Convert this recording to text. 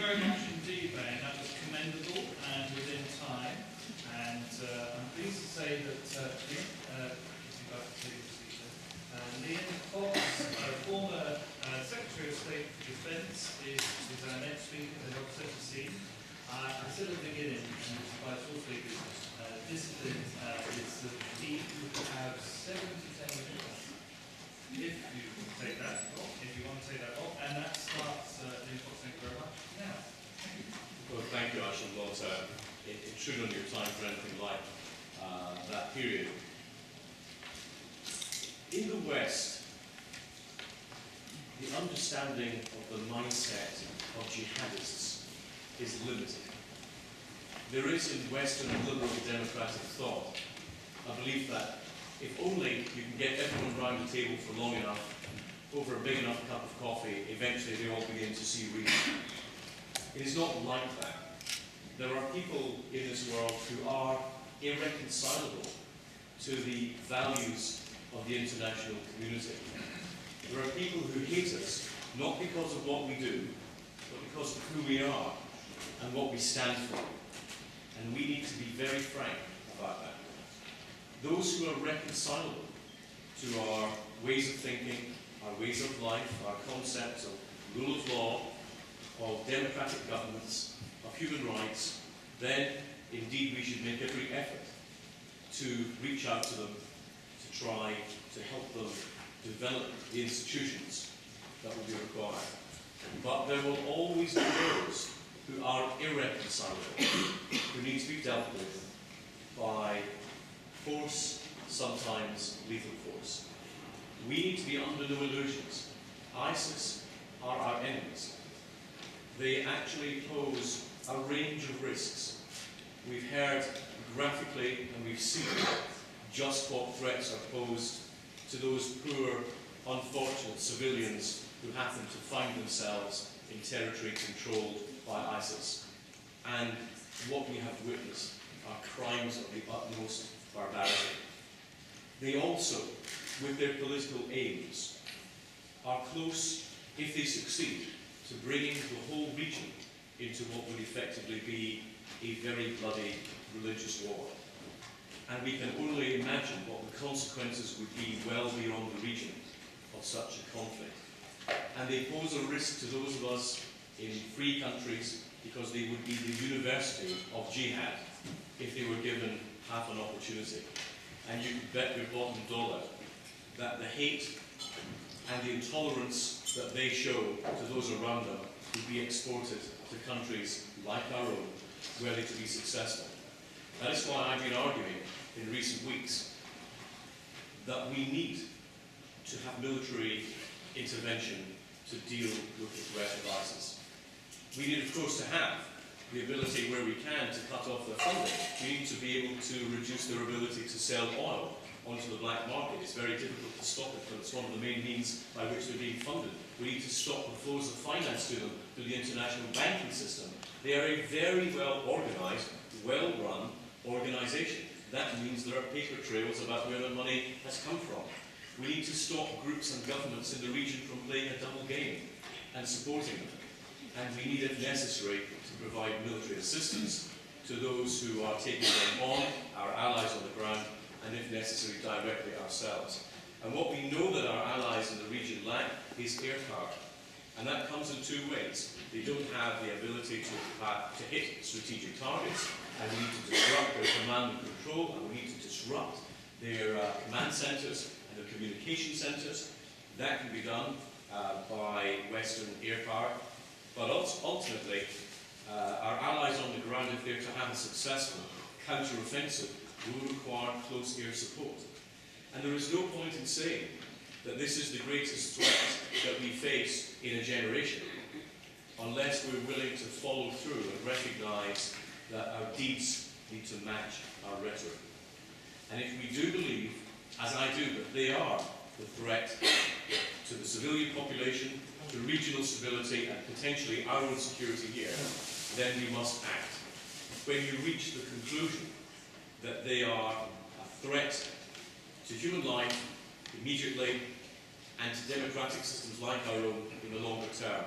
very much indeed, Wayne. That was commendable and within time. And I'm pleased to say that Liam Fox, former Secretary of State for Defence, is our next speaker to help set the scene. I said at the beginning, and it's by all speakers, discipline is the key. You can have 7 to 10 minutes if you take that off, if you want to take that off, and that starts, Liam Fox, thank you very much. Now, thank you. Well, thank you. I shall not intrude on your time for anything like that period. In the West, the understanding of the mindset of jihadists is limited. There is in Western liberal democratic thought a belief that if only you can get everyone around the table for long enough, over a big enough cup of coffee, eventually they all begin to see reason. It is not like that. There are people in this world who are irreconcilable to the values of the international community. There are people who hate us not because of what we do, but because of who we are and what we stand for. And we need to be very frank about that. Those who are reconcilable to our ways of thinking, our ways of life, our concepts of rule of law, of democratic governments, of human rights, then indeed we should make every effort to reach out to them, to try to help them develop the institutions that will be required. But there will always be those who are irreconcilable, who need to be dealt with by force, sometimes lethal force. We need to be under no illusions. ISIS are our enemies. They actually pose a range of risks. We've heard graphically and we've seen just what threats are posed to those poor, unfortunate civilians who happen to find themselves in territory controlled by ISIS. And what we have witnessed are crimes of the utmost barbarity. They also, with their political aims, are close, if they succeed, to bringing the whole region into what would effectively be a very bloody religious war. And we can only imagine what the consequences would be well beyond the region of such a conflict. And they pose a risk to those of us in free countries because they would be the university of jihad if they were given half an opportunity. And you could bet your bottom dollar that the hate and the intolerance that they show to those around them would be exported to countries like our own, were they to be successful. That is why I've been arguing in recent weeks that we need to have military intervention to deal with the threat of ISIS. We need, of course, to have the ability where we can to cut off their funding. We need to be able to reduce their ability to sell oil onto the black market. It's very difficult to stop it, but it's one of the main means by which they're being funded. We need to stop the flows of finance to them through the international banking system. They are a very well organised, well-run organisation. That means there are paper trails about where the money has come from. We need to stop groups and governments in the region from playing a double game and supporting them. And we need, if necessary, to provide military assistance to those who are taking them on, our allies on the ground, and if necessary, directly ourselves. And what we know that our allies in the region lack is air power. And that comes in two ways. They don't have the ability to hit strategic targets, and we need to disrupt their command and control, and we need to disrupt their command centres and their communication centres. That can be done by Western air power. But ultimately, our allies on the ground, if they're to have a successful counter-offensive, will require close air support. And there is no point in saying that this is the greatest threat that we face in a generation unless we're willing to follow through and recognise that our deeds need to match our rhetoric. And if we do believe, as I do, that they are the threat to the civilian population, to regional stability and potentially our own security here, then we must act. When you reach the conclusion that they are a threat to human life immediately and to democratic systems like our own in the longer term,